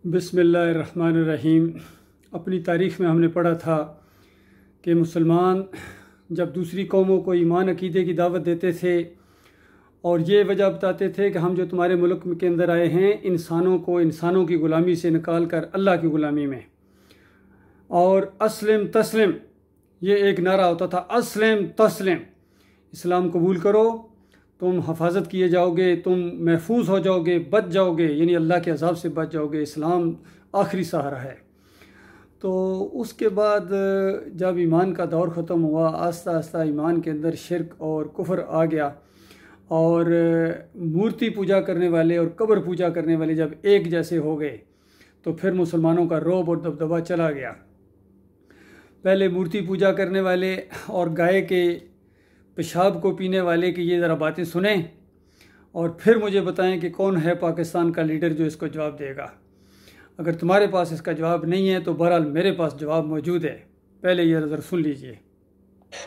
बिस्मिल्लाहिर्रहमानिर्रहीम। अपनी तारीख़ में हमने पढ़ा था कि मुसलमान जब दूसरी कौमों को ईमान अकीदे की दावत देते थे और ये वजह बताते थे कि हम जो तुम्हारे मुल्क के अंदर आए हैं इंसानों को इंसानों की ग़ुलामी से निकाल कर अल्लाह की ग़ुलामी में, और अस्लिम तस्लिम ये एक नारा होता था, अस्लिम तस्लिम, इस्लाम कबूल करो तुम हिफाजत किए जाओगे, तुम महफूज हो जाओगे, बच जाओगे, यानी अल्लाह के अज़ाब से बच जाओगे, इस्लाम आखिरी सहारा है। तो उसके बाद जब ईमान का दौर ख़त्म हुआ, आस्ता आस्ता ईमान के अंदर शिरक और कुफ्र आ गया और मूर्ति पूजा करने वाले और कब्र पूजा करने वाले जब एक जैसे हो गए तो फिर मुसलमानों का रौब और दबदबा चला गया। पहले मूर्ति पूजा करने वाले और गाय के पेशाब को पीने वाले की ये ज़रा बातें सुने और फिर मुझे बताएं कि कौन है पाकिस्तान का लीडर जो इसको जवाब देगा। अगर तुम्हारे पास इसका जवाब नहीं है तो बहरहाल मेरे पास जवाब मौजूद है। पहले ये ज़रा सुन लीजिए।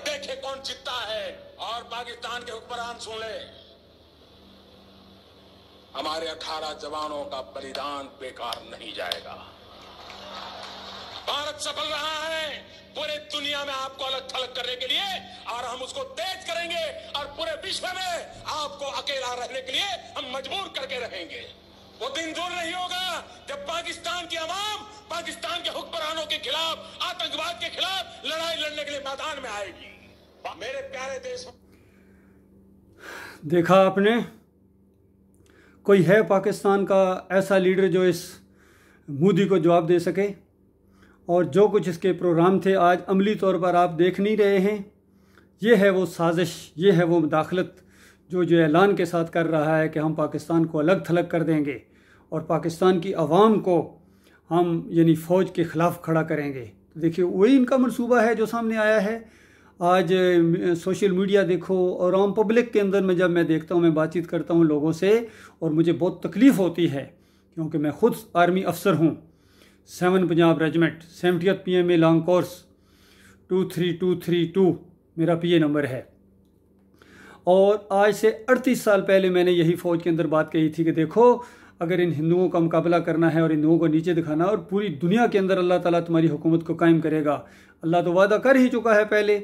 देखे कौन जीतता है और पाकिस्तान के हुक्मरान सुन ले। हमारे 18 जवानों का बलिदान बेकार नहीं जाएगा। भारत सफल रहा है पूरे दुनिया में आपको अलग थलग करने के लिए, और हम उसको तेज करेंगे और पूरे विश्व में आपको अकेला रहने के लिए हम मजबूर करके रहेंगे। वो दिन दूर नहीं होगा जब पाकिस्तान की आवाम पाकिस्तान के हुक्मरानों के खिलाफ, आतंकवाद के खिलाफ लड़ाई लड़ने के लिए मैदान में आएगी। मेरे प्यारे देश, देखा आपने, कोई है पाकिस्तान का ऐसा लीडर जो इस मोदी को जवाब दे सके? और जो कुछ इसके प्रोग्राम थे आज अमली तौर पर आप देख नहीं रहे हैं। ये है वो साजिश, ये है वो मुदाखलत जो ऐलान के साथ कर रहा है कि हम पाकिस्तान को अलग थलग कर देंगे और पाकिस्तान की आवाम को हम यानी फ़ौज के ख़िलाफ़ खड़ा करेंगे। तो देखिए वही इनका मंसूबा है जो सामने आया है। आज सोशल मीडिया देखो और आम पब्लिक के अंदर में जब मैं देखता हूँ, मैं बातचीत करता हूँ लोगों से और मुझे बहुत तकलीफ़ होती है क्योंकि मैं ख़ुद आर्मी अफसर हूँ। 7 Punjab regiment 70th PMA long course 23232 मेरा PA नंबर है। और आज से 38 साल पहले मैंने यही फ़ौज के अंदर बात कही थी कि देखो अगर इन हिंदुओं का मुकाबला करना है और हिंदुओं को नीचे दिखाना और पूरी दुनिया के अंदर अल्लाह ताला तुम्हारी हुकूमत को कायम करेगा। अल्लाह तो वादा कर ही चुका है पहले,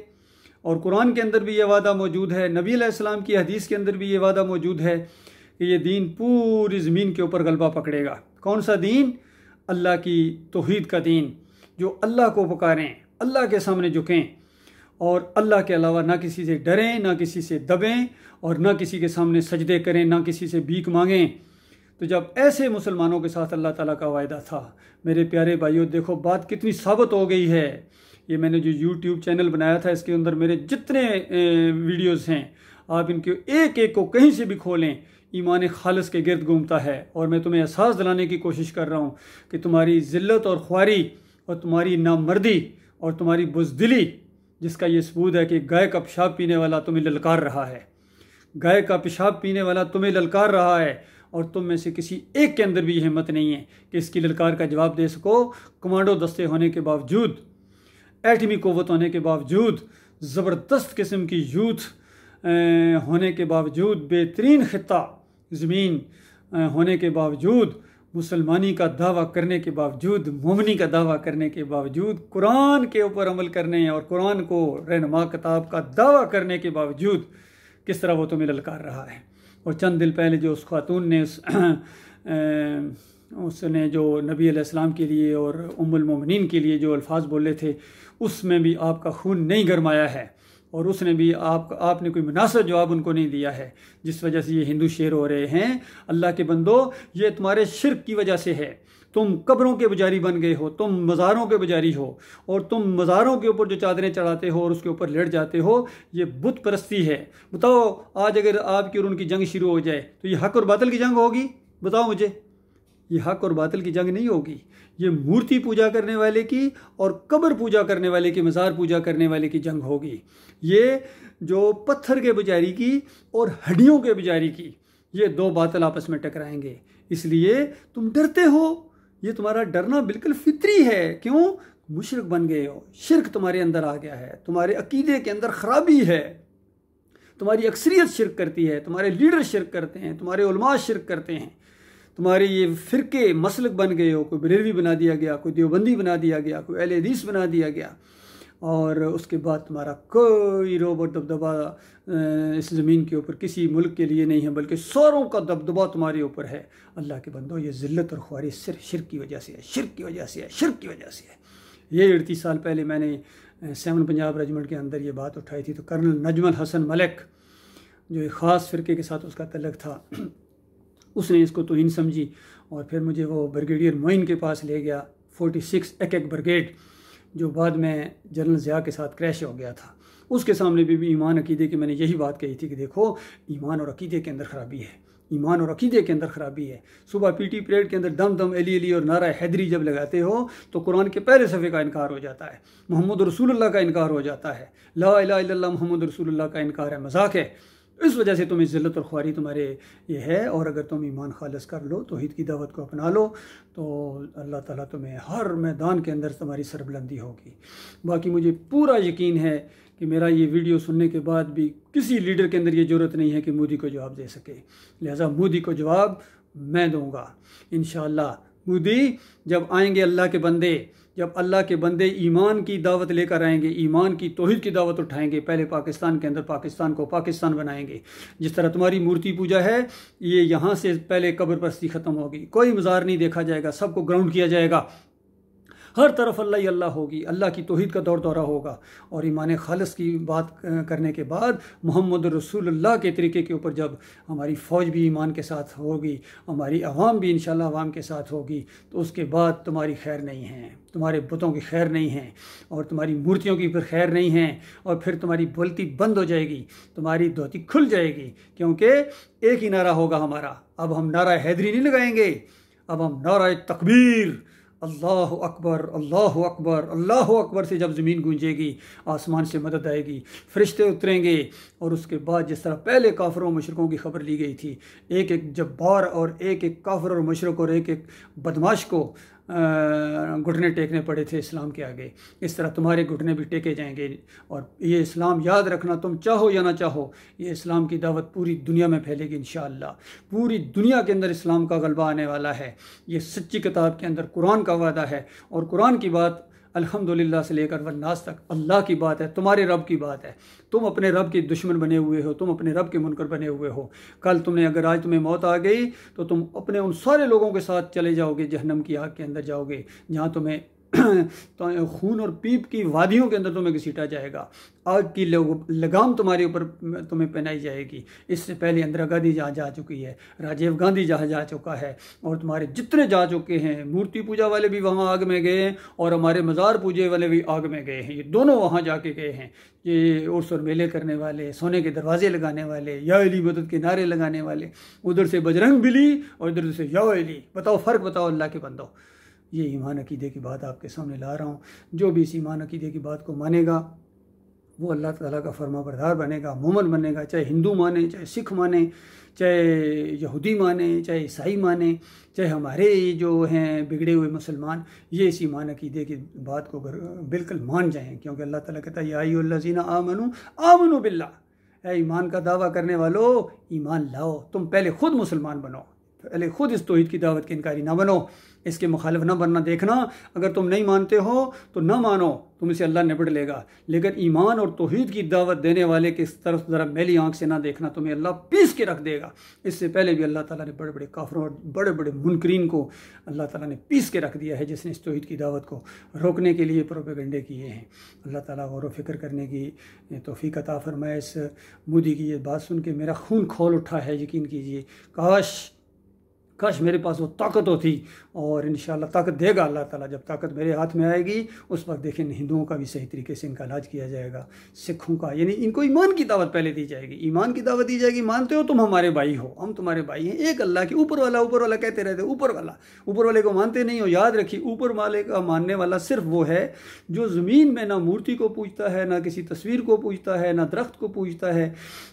और कुरान के अंदर भी ये वादा मौजूद है, नबी अलैहिस्सलाम की हदीस के अंदर भी ये वादा मौजूद है कि ये दीन पूरी ज़मीन के ऊपर गलबा पकड़ेगा। कौन सा दीन? अल्लाह की तौहीद का दीन, जो अल्लाह को पुकारें, अल्लाह के सामने झुकें और अल्लाह के अलावा ना किसी से डरें, ना किसी से दबें और ना किसी के सामने सजदे करें, ना किसी से भीख मांगें। तो जब ऐसे मुसलमानों के साथ अल्लाह ताला का वायदा था, मेरे प्यारे भाइयों देखो बात कितनी साबित हो गई है। ये मैंने जो YouTube चैनल बनाया था इसके अंदर मेरे जितने वीडियोज़ हैं आप इनके एक एक को कहीं से भी खोलें, ईमान खालिस के गिर्द घूमता है। और मैं तुम्हें एहसास दिलाने की कोशिश कर रहा हूँ कि तुम्हारी ज़िल्लत और ख्वारी और तुम्हारी नामर्दी और तुम्हारी बुज़दिली, जिसका ये सबूत है कि गाय का पेशाब पीने वाला तुम्हें ललकार रहा है, गाय का पेशाब पीने वाला तुम्हें ललकार रहा है और तुम में से किसी एक के अंदर भी हिम्मत नहीं है कि इसकी ललकार का जवाब दे सको। कमांडो दस्ते होने के बावजूद, एटमी क़ुव्वत होने के बावजूद, ज़बरदस्त किस्म की यूथ होने के बावजूद, बेहतरीन ख़ित्ता ज़मीन होने के बावजूद, मुसलमानी का दावा करने के बावजूद, मोमनी का दावा करने के बावजूद, कुरान के ऊपर अमल करने और कुरान को रहनुमा किताब का दावा करने के बावजूद किस तरह वो तुम्हें ललकार रहा है। और चंद दिन पहले जो उस खातून ने उसने जो नबी अलैहिस्सलाम के लिए और उम्मुल मोमिनीन के लिए जो अल्फाज बोले थे उसमें भी आपका खून नहीं गरमाया है और उसने भी आपने कोई मुनासिब जवाब उनको नहीं दिया है, जिस वजह से ये हिंदू शेर हो रहे हैं। अल्लाह के बंदो, ये तुम्हारे शिर्क की वजह से है। तुम कब्रों के पुजारी बन गए हो, तुम मज़ारों के पुजारी हो और तुम मज़ारों के ऊपर जो चादरें चढ़ाते हो और उसके ऊपर लेट जाते हो, ये बुत परस्ती है। बताओ आज अगर आपकी और उनकी जंग शुरू हो जाए तो ये हक और बातिल की जंग होगी? बताओ मुझे, ये हक और बातिल की जंग नहीं होगी, ये मूर्ति पूजा करने वाले की और कब्र पूजा करने वाले की, मज़ार पूजा करने वाले की जंग होगी। ये जो पत्थर के पुजारी की और हड्डियों के पुजारी की, ये दो बातिल आपस में टकराएंगे। इसलिए तुम डरते हो, ये तुम्हारा डरना बिल्कुल फितरी है। क्यों? मुशरिक बन गए हो, शिर्क तुम्हारे अंदर आ गया है, तुम्हारे अकीदे के अंदर ख़राबी है, तुम्हारी अक्सरियत शिर्क करती है, तुम्हारे लीडर शिर्क करते हैं, तुम्हारे उलमा शिर्क करते हैं। तुम्हारे ये फ़िरके मसलक बन गए हो, कोई बरेलवी बना दिया गया, कोई देवबंदी बना दिया गया, कोई अहले हदीस बना दिया गया, और उसके बाद तुम्हारा कोई रोब और दबदबा इस ज़मीन के ऊपर किसी मुल्क के लिए नहीं है, बल्कि सौरों का दबदबा तुम्हारे ऊपर है। अल्लाह के बंदो, ये ज़िल्लत और ख्वारी सिर्फ शिर्क की वजह से है, शिर्क की वजह से है, शिर्क की वजह से है। ये 38 साल पहले मैंने 7 पंजाब रेजिमेंट के अंदर ये बात उठाई थी, तो कर्नल नजमुल हसन मलिक, जो एक ख़ास फ़िरके के साथ उसका तल्लुक़ था, उसने इसको तौहीन समझी और फिर मुझे वो ब्रिगेडियर मोइन के पास ले गया, 46 एक ब्रिगेड, जो बाद में जनरल ज़िया के साथ क्रैश हो गया था। उसके सामने भी ईमान अकीदे की मैंने यही बात कही थी कि देखो, ईमान और अकीदे के अंदर ख़राबी है, ईमान और अकीदे के अंदर ख़राबी है। सुबह पीटी परेड के अंदर दम दम अली अली और नारा हैदरी जब लगाते हो तो कुरान के पहले सफ़े का इनकार हो जाता है, मोहम्मद रसूलुल्लाह का इनकार हो जाता है, ला इलाहा इल्लल्लाह मोहम्मद रसूलुल्लाह का इनकार है, मजाक है। इस वजह से तुम्हें ज़िल्लत और ख्वारी तुम्हारे ये है। और अगर तुम ईमान खालिस कर लो, तौहीद की दावत को अपना लो, तो अल्लाह ताला तुम्हें हर मैदान के अंदर तुम्हारी सरबुलंदी होगी। बाकी मुझे पूरा यकीन है कि मेरा ये वीडियो सुनने के बाद भी किसी लीडर के अंदर ये ज़रूरत नहीं है कि मोदी को जवाब दे सके, लिहाजा मोदी को जवाब मैं दूँगा इंशाअल्लाह। मोदी जब आएंगे, अल्लाह के बंदे, जब अल्लाह के बंदे ईमान की दावत लेकर आएंगे, ईमान की तौहीद की दावत उठाएंगे, पहले पाकिस्तान के अंदर पाकिस्तान को पाकिस्तान बनाएंगे। जिस तरह तुम्हारी मूर्ति पूजा है, ये यहाँ से पहले कब्र परस्ती ख़त्म होगी, कोई मज़ार नहीं देखा जाएगा, सबको ग्राउंड किया जाएगा, हर तरफ अल्लाह ही अल्लाह होगी, अल्लाह की तौहीद का दौर दौरा होगा। और ईमान खालिस की बात करने के बाद मोहम्मद रसूलुल्लाह के तरीके के ऊपर जब हमारी फ़ौज भी ईमान के साथ होगी, हमारी आवाम भी इंशाअल्लाह आवाम के साथ होगी, तो उसके बाद तुम्हारी खैर नहीं है, तुम्हारे बुतों की खैर नहीं है, और तुम्हारी मूर्तियों की फिर खैर नहीं है, और फिर तुम्हारी बोलती बंद हो जाएगी, तुम्हारी धोती खुल जाएगी, क्योंकि एक ही नारा होगा हमारा। अब हम नारा हैदरी नहीं लगाएंगे, अब हम नारा तकबीर, अल्लाह अकबर, अल्लाह अकबर, अल्लाह अकबर से जब ज़मीन गूंजेगी, आसमान से मदद आएगी, फरिश्ते उतरेंगे। और उसके बाद जिस तरह पहले काफिरों मुशरिकों की खबर ली गई थी, एक एक जब्बार और एक एक काफिर और मुशरिक और एक एक बदमाश को घुटने टेकने पड़े थे इस्लाम के आगे, इस तरह तुम्हारे घुटने भी टेके जाएंगे। और ये इस्लाम, याद रखना, तुम चाहो या ना चाहो, ये इस्लाम की दावत पूरी दुनिया में फैलेगी इंशाअल्लाह। पूरी दुनिया के अंदर इस्लाम का गलबा आने वाला है। ये सच्ची किताब के अंदर कुरान का वादा है, और कुरान की बात अल्हम्दुलिल्लाह से लेकर वन्नास तक अल्लाह की बात है, तुम्हारे रब की बात है। तुम अपने रब के दुश्मन बने हुए हो, तुम अपने रब के मुनकर बने हुए हो। कल तुमने, अगर आज तुम्हें मौत आ गई, तो तुम अपने उन सारे लोगों के साथ चले जाओगे, जहन्नम की आग के अंदर जाओगे, जहाँ तुम्हें तो खून और पीप की वादियों के अंदर तुम्हें घसीटा जाएगा, आग की लगाम तुम्हारे ऊपर तुम्हें पहनाई जाएगी। इससे पहले इंदिरा गांधी जहाँ जा चुकी है, राजीव गांधी जहाँ जा चुका है, और तुम्हारे जितने जा चुके हैं, मूर्ति पूजा वाले भी वहाँ आग में गए हैं, और हमारे मज़ार पूजे वाले भी आग में गए हैं। ये दोनों वहाँ जाके गए हैं। ये उर्स और मेले करने वाले, सोने के दरवाजे लगाने वाले, या अली मदद के नारे लगाने वाले, उधर से बजरंग बिली और इधर से या अली। बताओ फ़र्क, बताओ अल्लाह के बंदो। ये ईमान अकीदे की बात आपके सामने ला रहा हूँ। जो भी इस ईमान अकीदे की बात को मानेगा, वो अल्लाह ताला का फरमाबरदार बनेगा, मोमन बनेगा, चाहे हिंदू माने, चाहे सिख माने, चाहे यहूदी माने, चाहे ईसाई माने, चाहे हमारे जो हैं बिगड़े हुए मुसलमान, ये इस ईमान अकीदे की बात को बिल्कुल मान जाएँ। क्योंकि अल्लाह ताला कहता है, या अय्युहल्लज़ीना आमनू बिल्लाह, ईमान का दावा करने वालों, ईमान लाओ। तुम पहले खुद मुसलमान बनो, पहले खुद इस तौहीद की दावत के इनकारी ना बनो, इसके मुखालिफ ना बनना। देखना, अगर तुम नहीं मानते हो तो ना मानो, तुम इसे अल्लाह निपट लेगा। लेकिन ईमान और तौहीद की दावत देने वाले के तरफ ज़रा मैली आंख से ना देखना, तुम्हें अल्लाह पीस के रख देगा। इससे पहले भी अल्लाह ताला ने बड़े बड़े काफिरों और बड़े बड़े मुनकरीन को अल्लाह ताला ने पीस के रख दिया है, जिसने इस तौहीद की दावत को रोकने के लिए प्रोपेगेंडे किए हैं। अल्लाह ताला गौर व फिक्र करने की तौफीक अता फरमाए। इस मोदी की ये बात सुन के मेरा खून खौल उठा है। यकीन कीजिए, काश मेरे पास वो ताकत होती, और इंशाअल्लाह ताकत देगा अल्लाह ताला। जब ताकत मेरे हाथ में आएगी, उस वक्त देखें, हिंदुओं का भी सही तरीके से इनका इलाज किया जाएगा, सिखों का, यानी इनको ईमान की दावत पहले दी जाएगी। ईमान की दावत दी जाएगी, मानते हो तुम हमारे भाई हो, हम तुम्हारे भाई हैं, एक अल्लाह के। ऊपर वाला कहते रहते, ऊपर वाले को मानते नहीं हो। याद रखिए, ऊपर वाले का मानने वाला सिर्फ वो है जो ज़मीन में ना मूर्ति को पूजता है, ना किसी तस्वीर को पूजता है, ना दरख्त को पूजता है,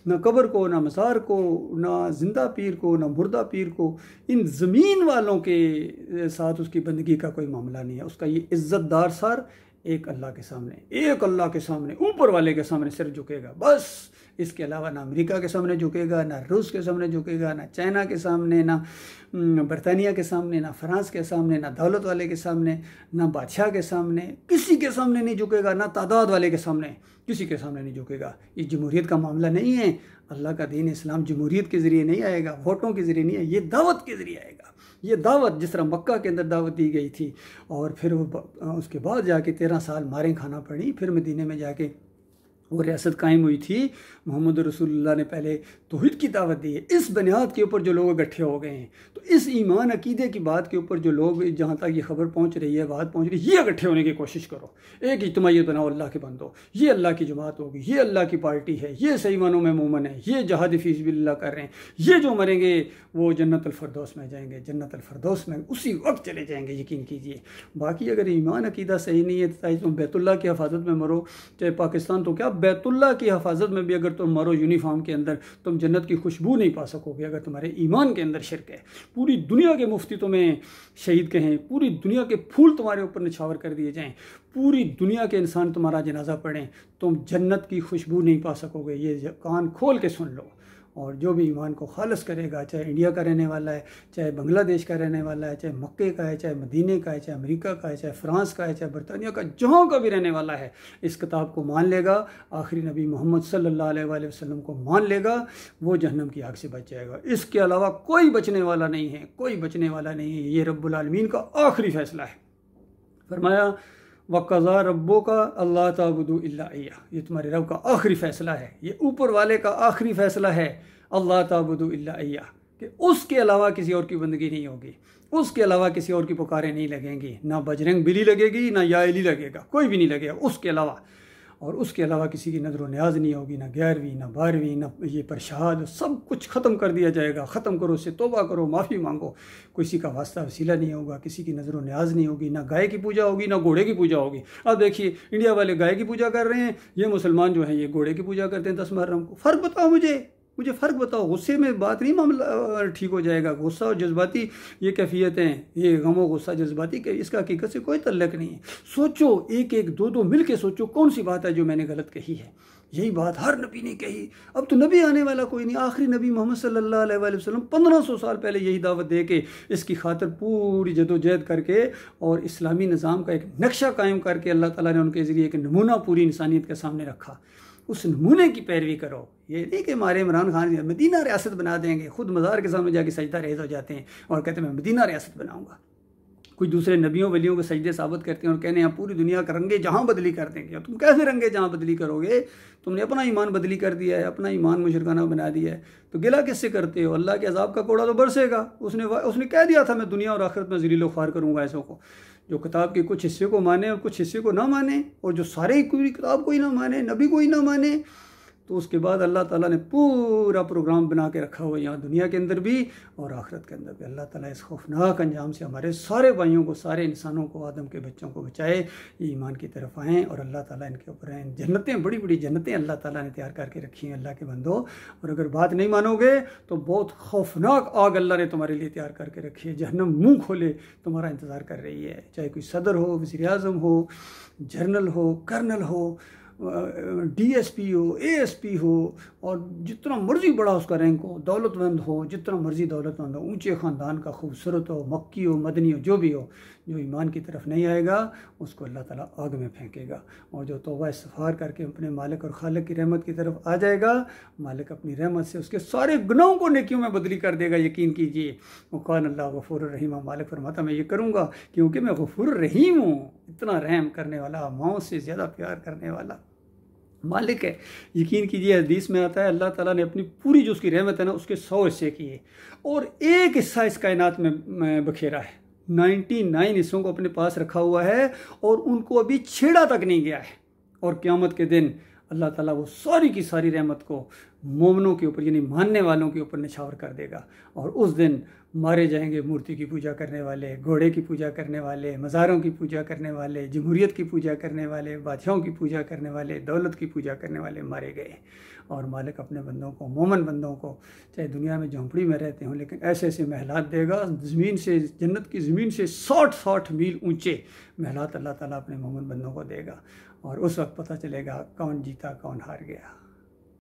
ना कब्र को, ना मज़ार को, ना जिंदा पीर को, ना मुर्दा पीर को। इन ज़मीन वालों के साथ उसकी बंदगी का कोई मामला नहीं है। उसका ये इज़्ज़तदार सर एक अल्लाह के सामने, एक अल्लाह के सामने, ऊपर वाले के सामने सिर झुकेगा बस। इसके अलावा ना अमेरिका के सामने झुकेगा, ना रूस के सामने झुकेगा, ना चाइना के सामने, ना बरतानिया के सामने, ना फ्रांस के सामने, ना दौलत वाले के सामने, ना बादशाह के सामने, किसी के सामने नहीं झुकेगा, ना तादाद वाले के सामने, किसी के सामने नहीं झुकेगा। ये जमहूरियत का मामला नहीं है। अल्लाह का दीन इस्लाम जमहूरियत के ज़रिए नहीं आएगा, वोटों के ज़रिए नहीं है, ये दावत के ज़रिए आएगा। ये दावत जिस तरह मक्का के अंदर दावत दी गई थी और फिर वो उसके बाद जाके 13 साल मारें खाना पड़ी, फिर मदीने में जाके वो रियासत कायम हुई थी। मोहम्मद रसूलुल्लाह ने पहले तौहीद की दावत दी है। इस बुनियाद के ऊपर जो लोग इकट्ठे हो गए हैं, तो इस ईमान अकीदे की बात के ऊपर जो लोग, जहाँ तक ये खबर पहुँच रही है, बात पहुँच रही है, ये इकट्ठे होने की कोशिश करो। एक इज्तिमाइयत बनाओ अल्लाह के बंदो, ये अल्लाह की जमात होगी, ये अल्लाह की पार्टी है, ये सही मानों में मोमन है, ये जहाद फी सबिलिल्लाह कर रहे हैं, ये जो मरेंगे वो जन्नत अल फरदौस में जाएंगे, जन्नत अल फरदौस में उसी वक्त चले जाएंगे, यकीन कीजिए। बाकी अगर ईमान अकीदा सही नहीं है, चाहे तुम बैतुल्लाह की हिफाजत में मरो, चाहे पाकिस्तान तो क्या बैतुल्लाह की हिफाजत में भी अगर तुम मरो यूनिफॉर्म के अंदर, तुम जन्नत की खुशबू नहीं पा सकोगे अगर तुम्हारे ईमान के अंदर शिरक है। पूरी दुनिया के मुफ्ती तुम्हें शहीद कहें, पूरी दुनिया के फूल तुम्हारे ऊपर निछावर कर दिए जाएं, पूरी दुनिया के इंसान तुम्हारा जनाजा पढ़ें, तुम जन्नत की खुशबू नहीं पा सकोगे। ये कान खोल के सुन लो। और जो भी ईमान को खालिस करेगा, चाहे इंडिया का रहने वाला है, चाहे बांग्लादेश का रहने वाला है, चाहे मक्के का है, चाहे मदीने का है, चाहे अमेरिका का है, चाहे फ्रांस का है, चाहे बरतानिया का, जहाँ का भी रहने वाला है, इस किताब को मान लेगा, आखिरी नबी मोहम्मद सल्लल्लाहु अलैहि वसल्लम को मान लेगा, वो जहन्नम की आग से बच जाएगा। इसके अलावा कोई बचने वाला नहीं है, कोई बचने वाला नहीं है। ये रब्बुल आलमीन का आखिरी फैसला है। फरमाया वक़ज़ा रब्बो का अल्लाह ताबुदू इल्ला इय्याह, ये तुम्हारे रब का आखिरी फ़ैसला है, ये ऊपर वाले का आखिरी फ़ैसला है, अल्लाह ताबुदू इल्ला इय्याह, कि उसके अलावा किसी और की बंदगी नहीं होगी, उसके अलावा किसी और की पुकारें नहीं लगेंगी, ना बजरंग बिली लगेगी, ना या इली लगेगा, कोई भी नहीं लगेगा उसके अलावा। और उसके अलावा किसी की नज़र न्याज नहीं होगी, ना 11वीं, ना 12वीं, ना ये प्रसाद, सब कुछ ख़त्म कर दिया जाएगा। ख़त्म करो, उससे तौबा करो, माफ़ी मांगो। किसी का वास्ता वसीला नहीं होगा, किसी की नज़र न्याज नहीं होगी, ना गाय की पूजा होगी, ना घोड़े की पूजा होगी। अब देखिए, इंडिया वाले गाय की पूजा कर रहे हैं, ये मुसलमान जो हैं ये घोड़े की पूजा करते हैं 10 मुहर्रम को। फ़र्क बताओ मुझे फ़र्क बताओ। गुस्से में बात नहीं मामला ठीक हो जाएगा। गुस्सा और जज्बाती ये कैफियतें, ये गमो गुस्सा जज्बाती के, इसका हकीकत से कोई तल्लक नहीं है। सोचो, एक एक दो दो मिल के सोचो कौन सी बात है जो मैंने गलत कही है। यही बात हर नबी ने कही। अब तो नबी आने वाला कोई नहीं, आखिरी नबी मोहम्मद सल्लल्लाहु अलैहि वसल्लम 1500 साल पहले यही दावत दे के, इसकी खातिर पूरी जदोजहद करके और इस्लामी निज़ाम का एक नक्शा कायम करके अल्लाह ताला ने उनके ज़रिए एक नमूना पूरी इंसानियत के सामने रखा। उस नमूने की पैरवी करो। ये नहीं कि हमारे इमरान खान मदीना रियासत बना देंगे, खुद मज़ार के सामने जाके सजदा रेज़ हो जाते हैं और कहते हैं मैं मदीना रियासत बनाऊंगा। कुछ दूसरे नबियों वलियों के सजदे साबित करते हैं और कहने हैं पूरी दुनिया का रंगे जहाँ बदली कर देंगे। और तुम कैसे रंगे जहाँ बदली करोगे? तुमने अपना ईमान बदली कर दिया है, अपना ईमान मुशरकाना बना दिया है, तो गिला किससे करते हो? अल्लाह के अजाब का कोड़ा तो बरसेगा। उसने कह दिया था मैं दुनिया और आखिरत में ज़लील ख्वार करूँगा ऐसों को जो किताब के कुछ हिस्से को माने और कुछ हिस्से को ना माने, और जो सारे पूरी किताब को ही ना माने, नबी को ही ना माने। तो उसके बाद अल्लाह ताला ने पूरा प्रोग्राम बना के रखा हुआ यहाँ दुनिया के अंदर भी और आखिरत के अंदर भी। अल्लाह ताला इस खौफनाक अंजाम से हमारे सारे भाइयों को, सारे इंसानों को, आदम के बच्चों को बचाए, ईमान की तरफ आएँ और अल्लाह ताला इनके ऊपर आएँ। जन्नतें, बड़ी बड़ी जन्नतें अल्लाह ताला ने तैयार करके रखी हैं अल्लाह के बंदो। और अगर बात नहीं मानोगे तो बहुत खौफनाक आग अल्लाह ने तुम्हारे लिए तैयार करके रखी है। जहन्नम मुँह खोले तुम्हारा इंतज़ार कर रही है। चाहे कोई सदर हो, वज़ीर आज़म हो, जनरल हो, कर्नल हो, DSP हो, ASP हो, और जितना मर्जी बड़ा उसका रैंक हो, दौलतमंद हो, जितना मर्जी दौलतमंद हो, ऊंचे ख़ानदान का, खूबसूरत हो, मक्की हो, मदनी हो, जो भी हो, जो ईमान की तरफ नहीं आएगा उसको अल्लाह ताला आग में फेंकेगा। और जो तौबा इस्तग़फ़ार करके अपने मालिक और खालिक की रहमत की तरफ आ जाएगा, मालिक अपनी रहमत से उसके सारे गुनाहों को नेकियों में बदली कर देगा। यकीन कीजिए। वक़ान अल्लाह गफ़ूर रहीम, मालिक फरमाता मैं ये करूँगा क्योंकि मैं गफ़ूर रहीम हूँ। इतना रहम करने वाला, माओ से ज़्यादा प्यार करने वाला मालिक है। यकीन कीजिए, हदीस में आता है अल्लाह ताला ने अपनी पूरी जो उसकी रहमत है ना, उसके 100 हिस्से किए और एक हिस्सा इस कायनात में बखेरा है। 99 हिस्सों को अपने पास रखा हुआ है और उनको अभी छेड़ा तक नहीं गया है। और क़यामत के दिन अल्लाह ताला वो सारी की सारी रहमत को मोमनों के ऊपर यानी मानने वालों के ऊपर निछावर कर देगा। और उस दिन मारे जाएंगे मूर्ति की पूजा करने वाले, घोड़े की पूजा करने वाले, मज़ारों की पूजा करने वाले, जमहूरियत की पूजा करने वाले, बादशाहों की पूजा करने वाले, दौलत की पूजा करने वाले मारे गए। और मालिक अपने बंदों को, मोमन बंदों को, चाहे दुनिया में झोंपड़ी में रहते हों, लेकिन ऐसे ऐसे महलात देगा, ज़मीन से, जन्नत की ज़मीन से 60 मील ऊंचे महलात अल्लाह ताला अपने मोमन बंदों को देगा। और उस वक्त पता चलेगा कौन जीता कौन हार गया।